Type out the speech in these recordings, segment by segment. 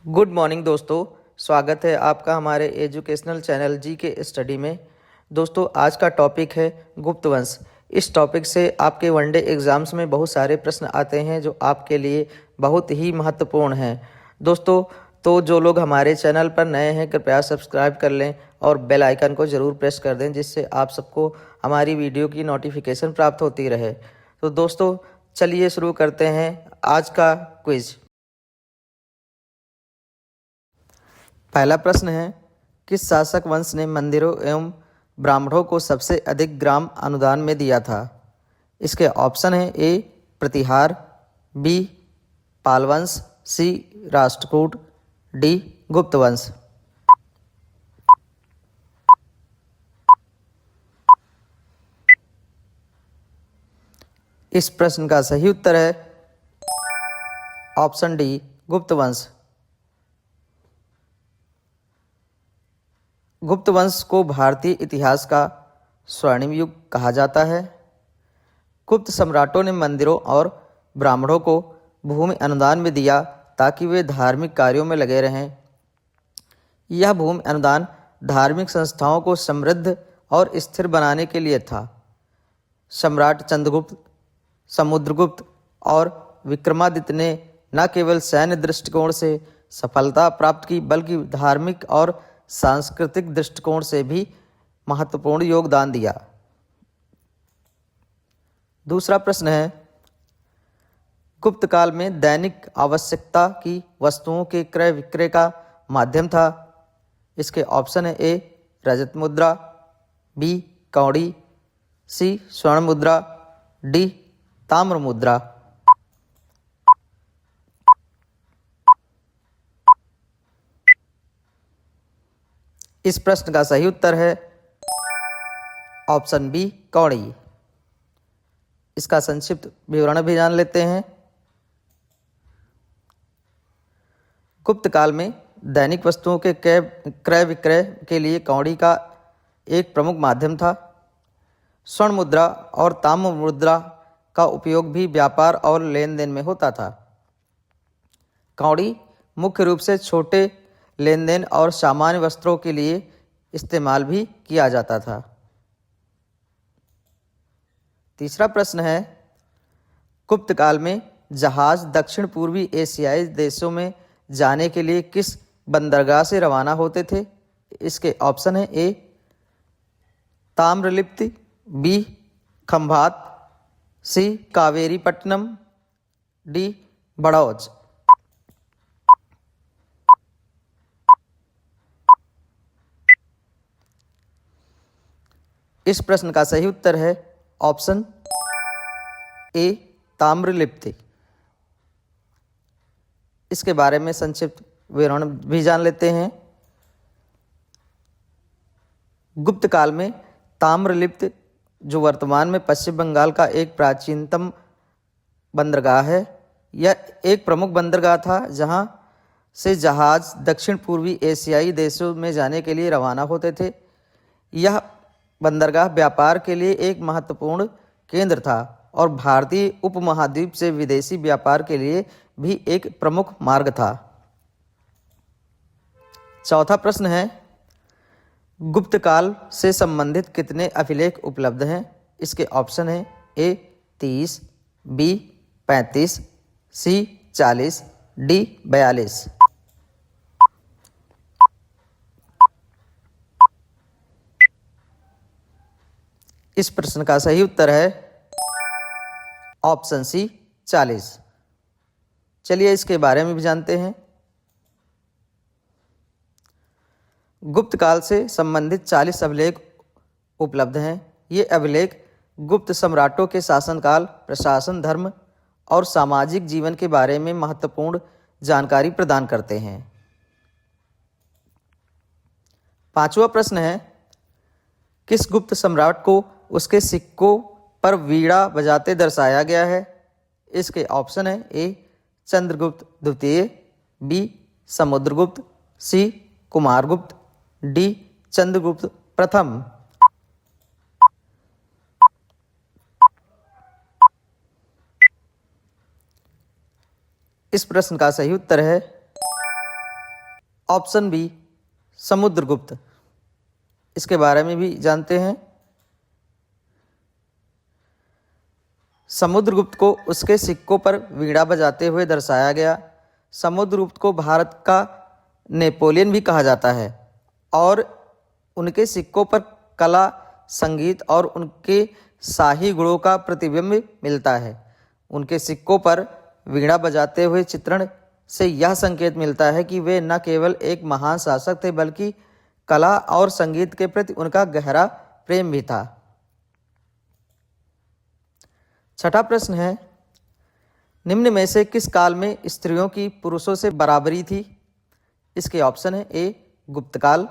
Good morning दोस्तों। स्वागत है आपका हमारे एजुकेशनल चैनल जी के स्टडी में। दोस्तों आज का टॉपिक है गुप्त वंश। इस टॉपिक से आपके वनडे एग्ज़ाम्स में बहुत सारे प्रश्न आते हैं जो आपके लिए बहुत ही महत्वपूर्ण हैं। दोस्तों तो जो लोग हमारे चैनल पर नए हैं कृपया सब्सक्राइब कर लें और बेल आइकन को ज़रूर प्रेस कर दें जिससे आप सबको हमारी वीडियो की नोटिफिकेशन प्राप्त होती रहे। तो दोस्तों चलिए शुरू करते हैं आज का क्विज़। पहला प्रश्न है, किस शासक वंश ने मंदिरों एवं ब्राह्मणों को सबसे अधिक ग्राम अनुदान में दिया था? इसके ऑप्शन है ए प्रतिहार, बी पालवंश, सी राष्ट्रकूट, डी गुप्त वंश। इस प्रश्न का सही उत्तर है ऑप्शन डी गुप्त वंश। गुप्त वंश को भारतीय इतिहास का स्वर्णिम युग कहा जाता है। गुप्त सम्राटों ने मंदिरों और ब्राह्मणों को भूमि अनुदान में दिया ताकि वे धार्मिक कार्यों में लगे रहें। यह भूमि अनुदान धार्मिक संस्थाओं को समृद्ध और स्थिर बनाने के लिए था। सम्राट चंद्रगुप्त, समुद्रगुप्त और विक्रमादित्य ने न केवल सैन्य दृष्टिकोण से सफलता प्राप्त की बल्कि धार्मिक और सांस्कृतिक दृष्टिकोण से भी महत्वपूर्ण योगदान दिया। दूसरा प्रश्न है, गुप्त काल में दैनिक आवश्यकता की वस्तुओं के क्रय विक्रय का माध्यम था। इसके ऑप्शन है ए रजत मुद्रा, बी कौड़ी, सी स्वर्ण मुद्रा, डी ताम्र मुद्रा। इस प्रश्न का सही उत्तर है ऑप्शन बी कौड़ी। इसका संक्षिप्त विवरण भी जान लेते हैं। गुप्त काल में दैनिक वस्तुओं के क्रय विक्रय के लिए कौड़ी का एक प्रमुख माध्यम था। स्वर्ण मुद्रा और ताम्र मुद्रा का उपयोग भी व्यापार और लेन देन में होता था। कौड़ी मुख्य रूप से छोटे लेन देन और सामान्य वस्त्रों के लिए इस्तेमाल भी किया जाता था। तीसरा प्रश्न है, गुप्त काल में जहाज दक्षिण पूर्वी एशियाई देशों में जाने के लिए किस बंदरगाह से रवाना होते थे? इसके ऑप्शन है ए ताम्रलिप्ति, बी खंभात, सी कावेरीपट्टनम, डी बड़ौज। इस प्रश्न का सही उत्तर है ऑप्शन ए ताम्रलिप्ति। इसके बारे में संक्षिप्त विवरण भी जान लेते हैं। गुप्त काल में ताम्रलिप्त जो वर्तमान में पश्चिम बंगाल का एक प्राचीनतम बंदरगाह है, यह एक प्रमुख बंदरगाह था जहां से जहाज दक्षिण पूर्वी एशियाई देशों में जाने के लिए रवाना होते थे। यह बंदरगाह व्यापार के लिए एक महत्वपूर्ण केंद्र था और भारतीय उपमहाद्वीप से विदेशी व्यापार के लिए भी एक प्रमुख मार्ग था। चौथा प्रश्न है, गुप्त काल से संबंधित कितने अभिलेख उपलब्ध हैं? इसके ऑप्शन है ए 30, बी 35, सी 40, डी 42। इस प्रश्न का सही उत्तर है ऑप्शन सी 40। चलिए इसके बारे में भी जानते हैं। गुप्त काल से संबंधित 40 अभिलेख उपलब्ध हैं। ये अभिलेख गुप्त सम्राटों के शासनकाल, प्रशासन, धर्म और सामाजिक जीवन के बारे में महत्वपूर्ण जानकारी प्रदान करते हैं। पांचवा प्रश्न है, किस गुप्त सम्राट को उसके सिक्कों पर वीणा बजाते दर्शाया गया है? इसके ऑप्शन है ए चंद्रगुप्त द्वितीय, बी समुद्रगुप्त, सी कुमारगुप्त, डी चंद्रगुप्त प्रथम। इस प्रश्न का सही उत्तर है ऑप्शन बी समुद्रगुप्त। इसके बारे में भी जानते हैं। समुद्रगुप्त को उसके सिक्कों पर वीणा बजाते हुए दर्शाया गया। समुद्रगुप्त को भारत का नेपोलियन भी कहा जाता है और उनके सिक्कों पर कला, संगीत और उनके शाही गुणों का प्रतिबिंब मिलता है। उनके सिक्कों पर वीणा बजाते हुए चित्रण से यह संकेत मिलता है कि वे न केवल एक महान शासक थे बल्कि कला और संगीत के प्रति उनका गहरा प्रेम भी था। छठा प्रश्न है, निम्न में से किस काल में स्त्रियों की पुरुषों से बराबरी थी? इसके ऑप्शन है ए गुप्त काल,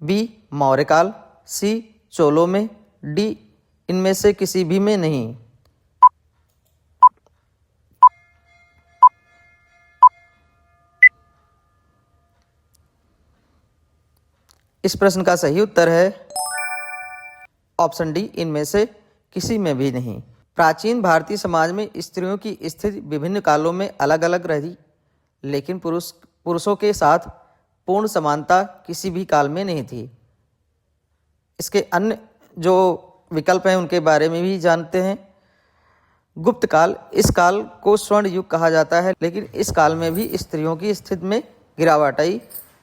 बी मौर्य काल, सी चोलों में, डी इनमें से किसी भी में नहीं। इस प्रश्न का सही उत्तर है ऑप्शन डी, इनमें से किसी में भी नहीं। प्राचीन भारतीय समाज में स्त्रियों की स्थिति विभिन्न कालों में अलग अलग रही, लेकिन पुरुषों के साथ पूर्ण समानता किसी भी काल में नहीं थी। इसके अन्य जो विकल्प हैं उनके बारे में भी जानते हैं। गुप्त काल, इस काल को स्वर्ण युग कहा जाता है, लेकिन इस काल में भी स्त्रियों की स्थिति में गिरावट आई।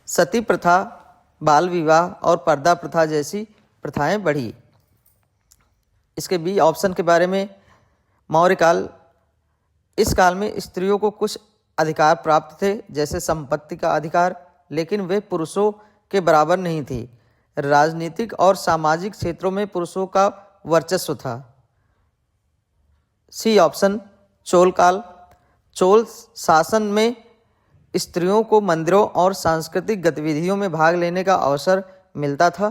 सती प्रथा, बाल विवाह और पर्दा प्रथा जैसी प्रथाएं बढ़ी। इसके बी ऑप्शन के बारे में, मौर्य काल, इस काल में स्त्रियों को कुछ अधिकार प्राप्त थे जैसे संपत्ति का अधिकार, लेकिन वे पुरुषों के बराबर नहीं थी। राजनीतिक और सामाजिक क्षेत्रों में पुरुषों का वर्चस्व था। सी ऑप्शन चोल काल, चोल शासन में स्त्रियों को मंदिरों और सांस्कृतिक गतिविधियों में भाग लेने का अवसर मिलता था,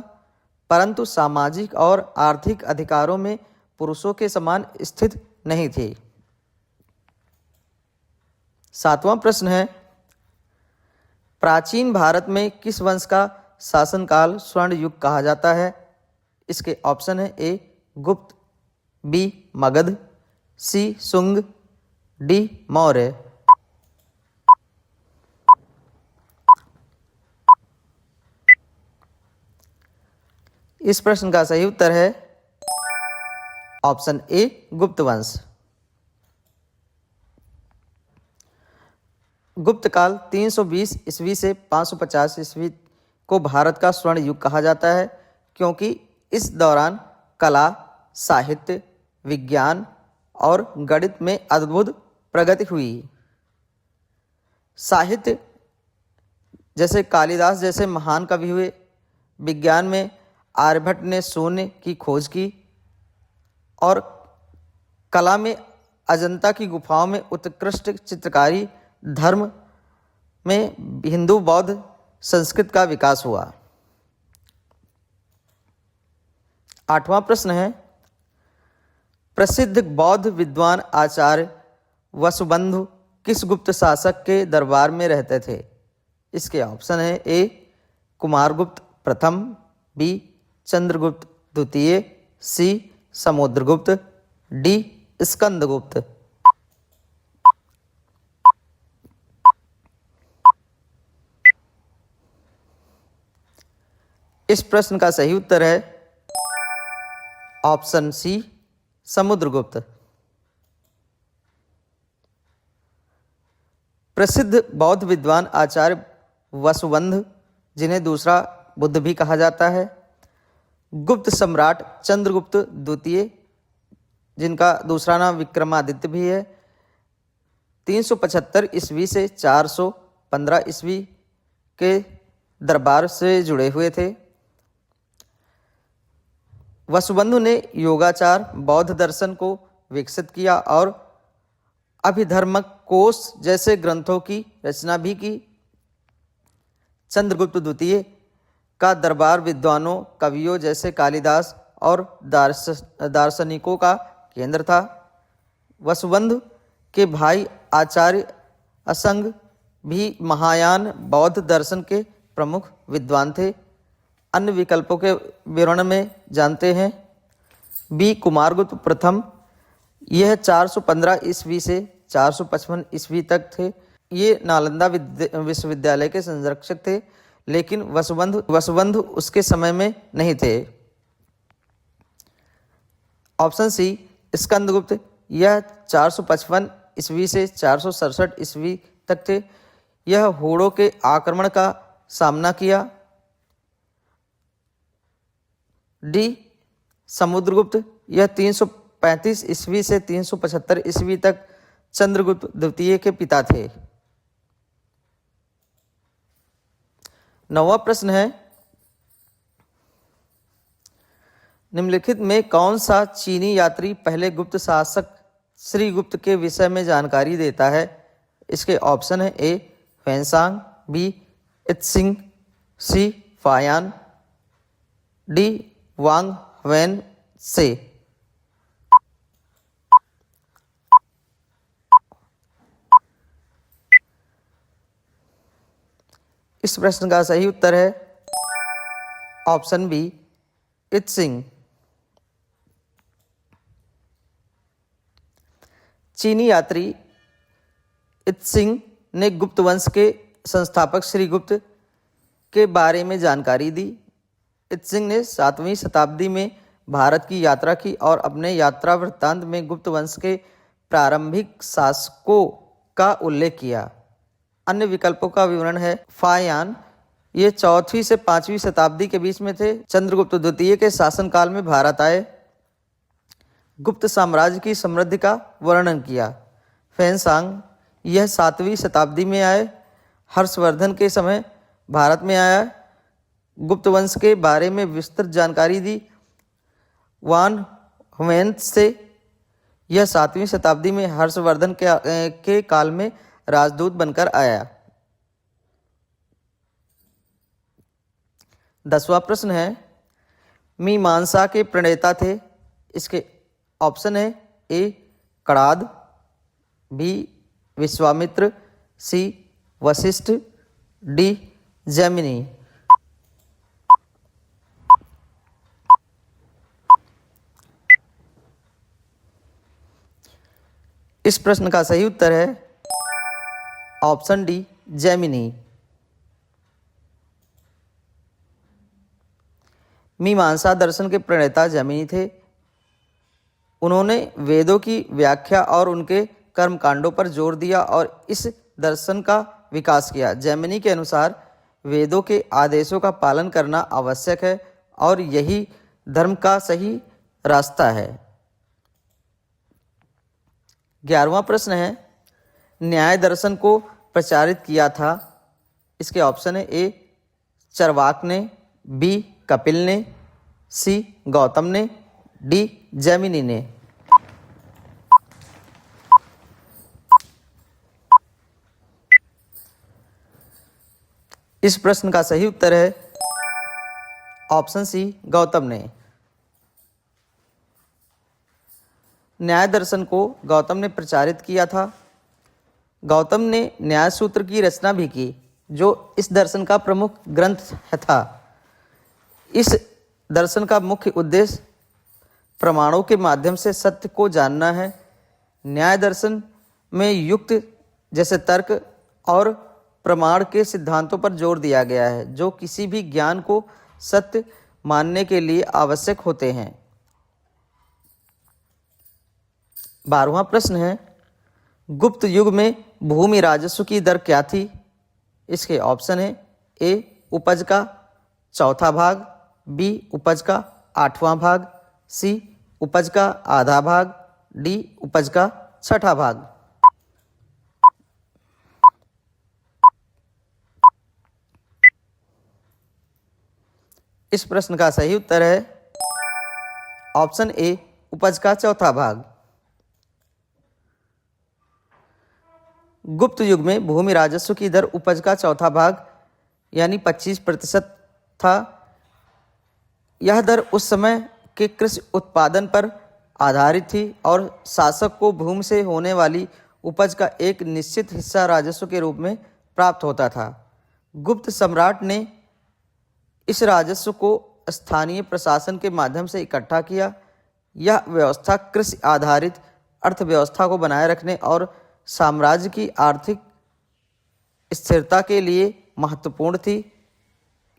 परंतु सामाजिक और आर्थिक अधिकारों में पुरुषों के समान स्थिति नहीं थी। सातवां प्रश्न है, प्राचीन भारत में किस वंश का शासनकाल स्वर्ण युग कहा जाता है? इसके ऑप्शन है ए गुप्त, बी मगध, सी शुंग, डी मौर्य। इस प्रश्न का सही उत्तर है ऑप्शन ए गुप्त वंश। गुप्त काल 320 ईस्वी से 550 ईस्वी को भारत का स्वर्ण युग कहा जाता है, क्योंकि इस दौरान कला, साहित्य, विज्ञान और गणित में अद्भुत प्रगति हुई। साहित्य जैसे कालिदास जैसे महान कवि हुए। विज्ञान में आर्यभट्ट ने शून्य की खोज की और कला में अजंता की गुफाओं में उत्कृष्ट चित्रकारी। धर्म में हिंदू बौद्ध संस्कृत का विकास हुआ। आठवां प्रश्न है, प्रसिद्ध बौद्ध विद्वान आचार्य वसुबंधु किस गुप्त शासक के दरबार में रहते थे? इसके ऑप्शन है ए कुमारगुप्त प्रथम, बी चंद्रगुप्त द्वितीय, सी समुद्रगुप्त, डी स्कंदगुप्त। इस प्रश्न का सही उत्तर है ऑप्शन सी समुद्रगुप्त। प्रसिद्ध बौद्ध विद्वान आचार्य वसुबंध, जिन्हें दूसरा बुद्ध भी कहा जाता है, गुप्त सम्राट चंद्रगुप्त द्वितीय, जिनका दूसरा नाम विक्रमादित्य भी है, 375 ईस्वी से 415 ईस्वी के दरबार से जुड़े हुए थे। वसुबंधु ने योगाचार, बौद्ध दर्शन को विकसित किया और अभिधर्मक कोश जैसे ग्रंथों की रचना भी की। चंद्रगुप्त द्वितीय का दरबार विद्वानों, कवियों जैसे कालिदास और दार्शनिकों का केंद्र था। वसुबंधु के भाई आचार्य असंग भी महायान बौद्ध दर्शन के प्रमुख विद्वान थे। अन्य विकल्पों के विवरण में जानते हैं। बी कुमारगुप्त प्रथम, यह 415 ईस्वी से 455 ईस्वी तक थे। ये नालंदा विश्वविद्यालय के संरक्षक थे, लेकिन वसुबंधु उसके समय में नहीं थे। ऑप्शन सी स्कंदगुप्त, यह 455 ईस्वी से 467 ईस्वी तक थे। यह होड़ों के आक्रमण का सामना किया। डी समुद्रगुप्त, यह 335 ईस्वी से 375 ईस्वी तक चंद्रगुप्त द्वितीय के पिता थे। 9वां प्रश्न है, निम्नलिखित में कौन सा चीनी यात्री पहले गुप्त शासक श्रीगुप्त के विषय में जानकारी देता है? इसके ऑप्शन है ए फैनसांग, बी इत्सिंग, सी फायान, डी वांग वैन से। इस प्रश्न का सही उत्तर है ऑप्शन बी इत्सिंग। चीनी यात्री इत्सिंग ने गुप्त वंश के संस्थापक श्रीगुप्त के बारे में जानकारी दी। इत्सिंग ने 7वीं शताब्दी में भारत की यात्रा की और अपने यात्रा वृत्तांत में गुप्त वंश के प्रारंभिक शासकों का उल्लेख किया। अन्य विकल्पों का विवरण है। फायान, ये 4वीं से 5वीं शताब्दी के बीच में थे। चंद्रगुप्त द्वितीय के शासनकाल में भारत आए, गुप्त साम्राज्य की समृद्धि का वर्णन किया। फैनसांग, यह 7वीं शताब्दी में आए, हर्षवर्धन के समय भारत में आया, गुप्त वंश के बारे में विस्तृत जानकारी दी। वान ह्वेन से, यह 7वीं शताब्दी में हर्षवर्धन के काल में राजदूत बनकर आया। 10वां प्रश्न है, मीमांसा के प्रणेता थे। इसके ऑप्शन है ए कणाद, बी विश्वामित्र, सी वशिष्ठ, डी जैमिनी। इस प्रश्न का सही उत्तर है ऑप्शन डी जैमिनी। मीमांसा दर्शन के प्रणेता जैमिनी थे। उन्होंने वेदों की व्याख्या और उनके कर्मकांडों पर जोर दिया और इस दर्शन का विकास किया। जैमिनी के अनुसार वेदों के आदेशों का पालन करना आवश्यक है और यही धर्म का सही रास्ता है। 11वां प्रश्न है, न्याय दर्शन को प्रचारित किया था। इसके ऑप्शन है ए चरवाक ने, बी कपिल ने, सी गौतम ने, डी जैमिनी ने। इस प्रश्न का सही उत्तर है ऑप्शन सी गौतम ने। न्याय दर्शन को गौतम ने प्रचारित किया था। गौतम ने न्याय सूत्र की रचना भी की, जो इस दर्शन का प्रमुख ग्रंथ था। इस दर्शन का मुख्य उद्देश्य प्रमाणों के माध्यम से सत्य को जानना है। न्याय दर्शन में युक्त जैसे तर्क और प्रमाण के सिद्धांतों पर जोर दिया गया है, जो किसी भी ज्ञान को सत्य मानने के लिए आवश्यक होते हैं। 12वां प्रश्न है, गुप्त युग में भूमि राजस्व की दर क्या थी? इसके ऑप्शन है ए उपज का चौथा भाग, बी उपज का 8वां भाग, सी उपज का आधा भाग, डी उपज का 6ठा भाग। इस प्रश्न का सही उत्तर है ऑप्शन ए उपज का चौथा भाग। गुप्त युग में भूमि राजस्व की दर उपज का चौथा भाग यानी 25% था। यह दर उस समय के कृषि उत्पादन पर आधारित थी और शासक को भूमि से होने वाली उपज का एक निश्चित हिस्सा राजस्व के रूप में प्राप्त होता था। गुप्त सम्राट ने इस राजस्व को स्थानीय प्रशासन के माध्यम से इकट्ठा किया। यह व्यवस्था कृषि आधारित अर्थव्यवस्था को बनाए रखने और साम्राज्य की आर्थिक स्थिरता के लिए महत्वपूर्ण थी।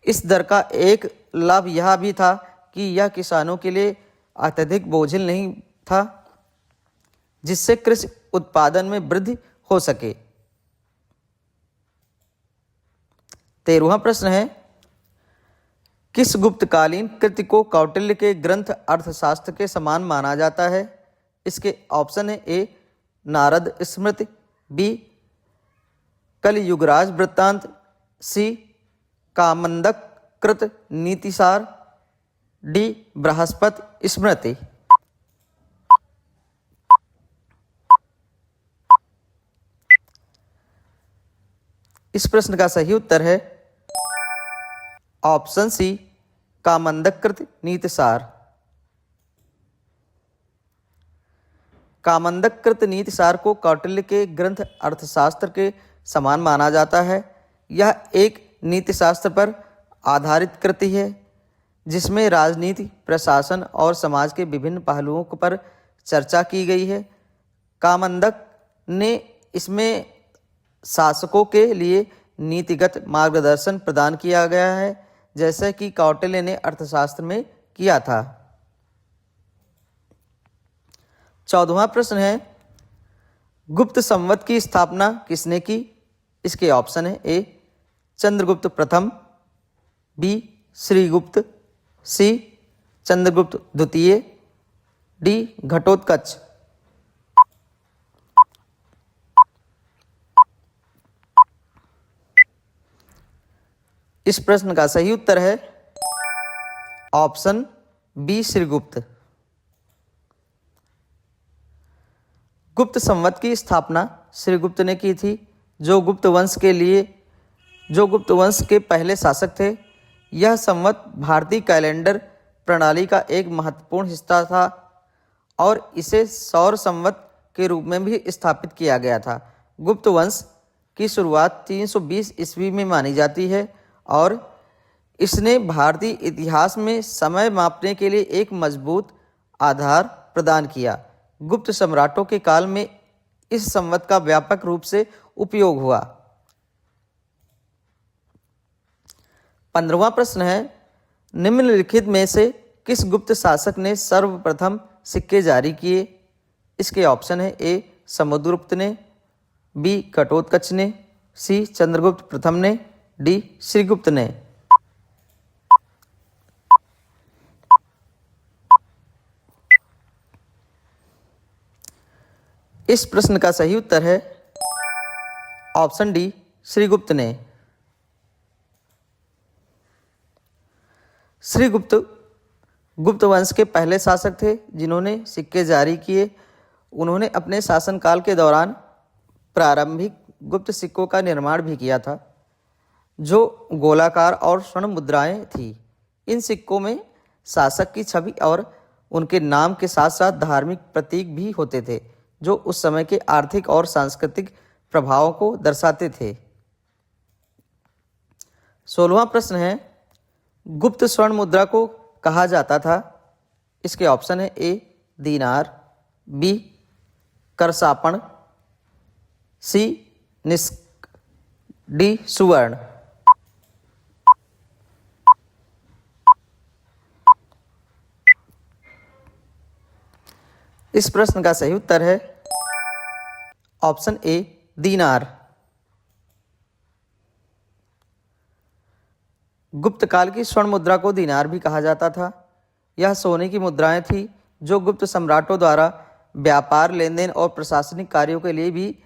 इस दर का एक लाभ यह भी था कि यह किसानों के लिए अत्यधिक बोझिल नहीं था, जिससे कृषि उत्पादन में वृद्धि हो सके। 13वां प्रश्न है, किस गुप्तकालीन कृति को कौटिल्य के ग्रंथ अर्थशास्त्र के समान माना जाता है? इसके ऑप्शन है ए नारद स्मृति, बी कलियुगराज वृत्तांत, सी कामंदक कृत नीतिसार, डी बृहस्पति स्मृति। इस प्रश्न का सही उत्तर है ऑप्शन सी कामंदक कृत नीतिसार। कामंदक कृत नीतिसार को कौटिल्य के ग्रंथ अर्थशास्त्र के समान माना जाता है। यह एक नीतिशास्त्र पर आधारित कृति है, जिसमें राजनीति, प्रशासन और समाज के विभिन्न पहलुओं पर चर्चा की गई है। कामंदक ने इसमें शासकों के लिए नीतिगत मार्गदर्शन प्रदान किया गया है, जैसे कि कौटिल्य ने अर्थशास्त्र में किया था। 14वां प्रश्न है, गुप्त संवत की स्थापना किसने की? इसके ऑप्शन है ए चंद्रगुप्त प्रथम, बी श्रीगुप्त, सी चंद्रगुप्त द्वितीय, डी घटोत्कच। इस प्रश्न का सही उत्तर है ऑप्शन बी श्रीगुप्त। गुप्त संवत की स्थापना श्रीगुप्त ने की थी, जो गुप्त वंश के पहले शासक थे। यह संवत भारतीय कैलेंडर प्रणाली का एक महत्वपूर्ण हिस्सा था और इसे सौर संवत के रूप में भी स्थापित किया गया था। गुप्त वंश की शुरुआत 320 ईस्वी में मानी जाती है और इसने भारतीय इतिहास में समय मापने के लिए एक मजबूत आधार प्रदान किया। गुप्त सम्राटों के काल में इस संवत का व्यापक रूप से उपयोग हुआ। 15वां प्रश्न है, निम्नलिखित में से किस गुप्त शासक ने सर्वप्रथम सिक्के जारी किए? इसके ऑप्शन है ए समुद्रगुप्त ने, बी घटोत्कच ने, सी चंद्रगुप्त प्रथम ने, डी श्रीगुप्त ने। इस प्रश्न का सही उत्तर है ऑप्शन डी श्रीगुप्त ने। श्रीगुप्त गुप्त वंश के पहले शासक थे जिन्होंने सिक्के जारी किए। उन्होंने अपने शासनकाल के दौरान प्रारंभिक गुप्त सिक्कों का निर्माण भी किया था, जो गोलाकार और स्वर्ण मुद्राएं थी। इन सिक्कों में शासक की छवि और उनके नाम के साथ साथ धार्मिक प्रतीक भी होते थे, जो उस समय के आर्थिक और सांस्कृतिक प्रभावों को दर्शाते थे। 16वां प्रश्न है, गुप्त स्वर्ण मुद्रा को कहा जाता था? इसके ऑप्शन है ए दीनार, बी करसापण, सी निष्क, डी सुवर्ण। इस प्रश्न का सही उत्तर है ऑप्शन ए दीनार। गुप्त काल की स्वर्ण मुद्रा को दीनार भी कहा जाता था। यह सोने की मुद्राएं थी जो गुप्त सम्राटों द्वारा व्यापार, लेनदेन और प्रशासनिक कार्यों के लिए भी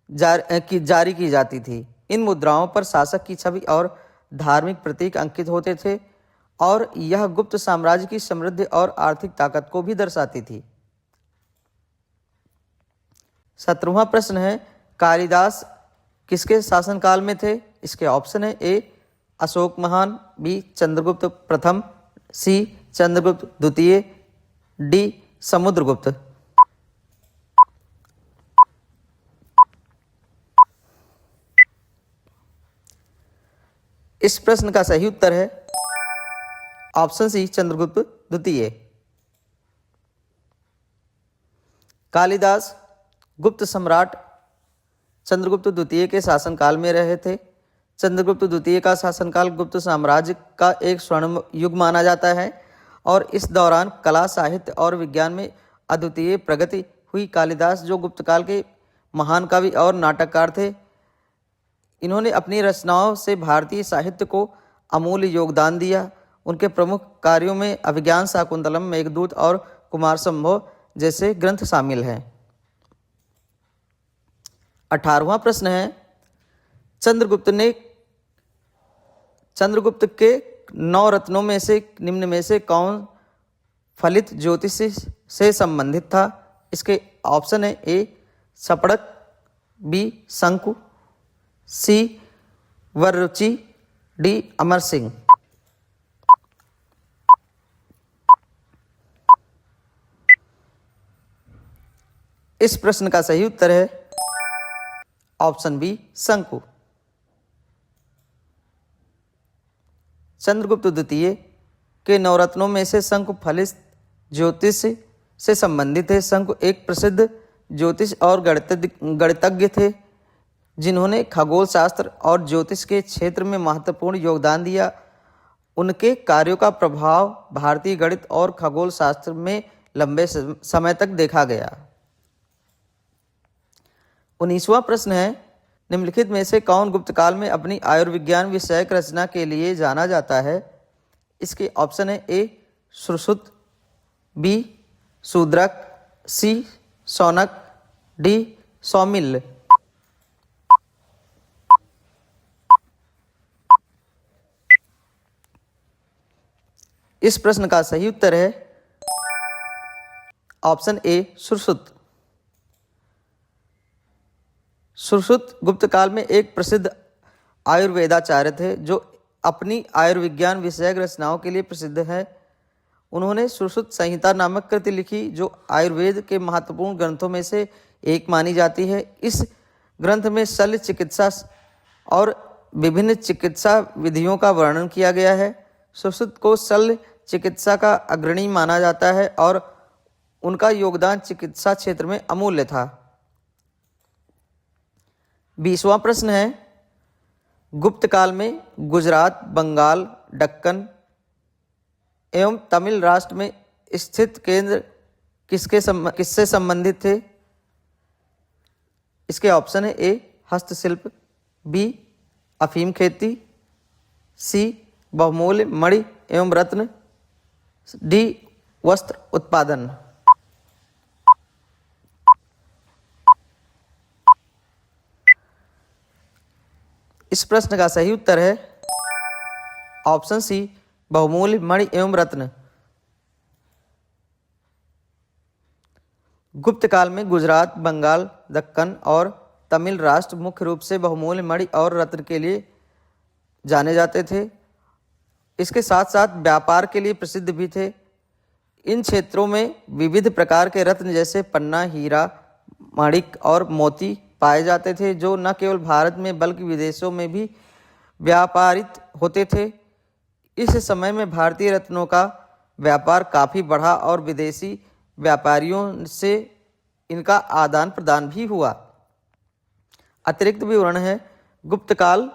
जारी की जाती थी। इन मुद्राओं पर शासक की छवि और धार्मिक प्रतीक अंकित होते थे और यह गुप्त साम्राज्य की समृद्धि और आर्थिक ताकत को भी दर्शाती थी। 17वां प्रश्न है, कालिदास किसके शासनकाल में थे? इसके ऑप्शन है ए अशोक महान, बी चंद्रगुप्त प्रथम, सी चंद्रगुप्त द्वितीय, डी समुद्रगुप्त। इस प्रश्न का सही उत्तर है ऑप्शन सी चंद्रगुप्त द्वितीय। कालिदास गुप्त सम्राट चंद्रगुप्त द्वितीय के शासनकाल में रहे थे। चंद्रगुप्त द्वितीय का शासनकाल गुप्त साम्राज्य का एक स्वर्ण युग माना जाता है और इस दौरान कला, साहित्य और विज्ञान में अद्वितीय प्रगति हुई। कालिदास जो गुप्त काल के महान कवि और नाटककार थे, इन्होंने अपनी रचनाओं से भारतीय साहित्य को अमूल्य योगदान दिया। उनके प्रमुख कार्यों में अभिज्ञान शाकुंतलम, मेघदूत और कुमार संभव जैसे ग्रंथ शामिल हैं। 18वां प्रश्न है, चंद्रगुप्त के 9 रत्नों में से निम्न में से कौन फलित ज्योतिष से संबंधित था? इसके ऑप्शन है ए सपड़क, बी शंकु, सी वररुचि, डी अमर सिंह। इस प्रश्न का सही उत्तर है ऑप्शन बी शंकु। चंद्रगुप्त द्वितीय के 9 रत्नों में से शंकु फलित ज्योतिष से संबंधित है। शंकु एक प्रसिद्ध ज्योतिष और गणितज्ञ थे, जिन्होंने खगोल शास्त्र और ज्योतिष के क्षेत्र में महत्वपूर्ण योगदान दिया। उनके कार्यों का प्रभाव भारतीय गणित और खगोल शास्त्र में लंबे समय तक देखा गया। 19वां प्रश्न है, निम्नलिखित में से कौन गुप्त काल में अपनी आयुर्विज्ञान विषयक रचना के लिए जाना जाता है? इसके ऑप्शन है ए सुश्रुत, बी शूद्रक, सी शौनक, डी सौमिल्य। इस प्रश्न का सही उत्तर है ऑप्शन ए सुश्रुत। सुश्रुत गुप्त काल में एक प्रसिद्ध आयुर्वेदाचार्य थे, जो अपनी आयुर्विज्ञान विषयक रचनाओं के लिए प्रसिद्ध है। उन्होंने सुश्रुत संहिता नामक कृति लिखी, जो आयुर्वेद के महत्वपूर्ण ग्रंथों में से एक मानी जाती है। इस ग्रंथ में शल्य चिकित्सा और विभिन्न चिकित्सा विधियों का वर्णन किया गया है। सुश्रुत को शल्य चिकित्सा का अग्रणी माना जाता है और उनका योगदान चिकित्सा क्षेत्र में अमूल्य था। 20वां प्रश्न है, गुप्त काल में गुजरात, बंगाल, दक्कन एवं तमिल राष्ट्र में स्थित केंद्र किससे संबंधित थे? इसके ऑप्शन है ए हस्तशिल्प, बी अफीम खेती, सी बहुमूल्य मणि एवं रत्न, डी वस्त्र उत्पादन। इस प्रश्न का सही उत्तर है ऑप्शन सी बहुमूल्य मणि एवं रत्न। गुप्त काल में गुजरात, बंगाल, दक्कन और तमिल राष्ट्र मुख्य रूप से बहुमूल्य मणि और रत्न के लिए जाने जाते थे। इसके साथ साथ व्यापार के लिए प्रसिद्ध भी थे। इन क्षेत्रों में विविध प्रकार के रत्न जैसे पन्ना, हीरा, माणिक और मोती पाए जाते थे, जो न केवल भारत में बल्कि विदेशों में भी व्यापारित होते थे। इस समय में भारतीय रत्नों का व्यापार काफ़ी बढ़ा और विदेशी व्यापारियों से इनका आदान प्रदान भी हुआ। अतिरिक्त विवरण है, गुप्त काल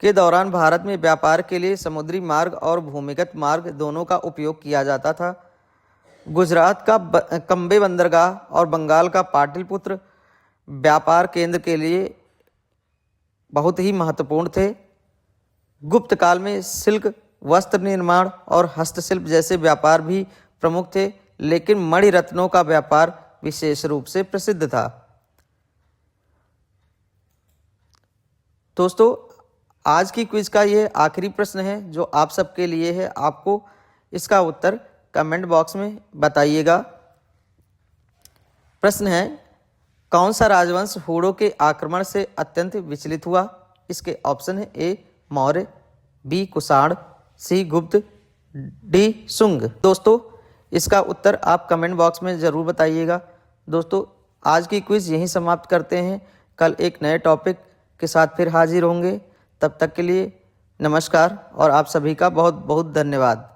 के दौरान भारत में व्यापार के लिए समुद्री मार्ग और भूमिगत मार्ग दोनों का उपयोग किया जाता था। गुजरात का कंबे बंदरगाह और बंगाल का पाटलिपुत्र व्यापार केंद्र के लिए बहुत ही महत्वपूर्ण थे। गुप्त काल में सिल्क, वस्त्र निर्माण और हस्तशिल्प जैसे व्यापार भी प्रमुख थे, लेकिन मणि रत्नों का व्यापार विशेष रूप से प्रसिद्ध था। दोस्तों, आज की क्विज का यह आखिरी प्रश्न है जो आप सबके लिए है। आपको इसका उत्तर कमेंट बॉक्स में बताइएगा। प्रश्न है, कौन सा राजवंश हूणों के आक्रमण से अत्यंत विचलित हुआ? इसके ऑप्शन है ए मौर्य, बी कुषाण, सी गुप्त, डी शुंग। दोस्तों, इसका उत्तर आप कमेंट बॉक्स में ज़रूर बताइएगा। दोस्तों, आज की क्विज यहीं समाप्त करते हैं। कल एक नए टॉपिक के साथ फिर हाजिर होंगे। तब तक के लिए नमस्कार और आप सभी का बहुत बहुत धन्यवाद।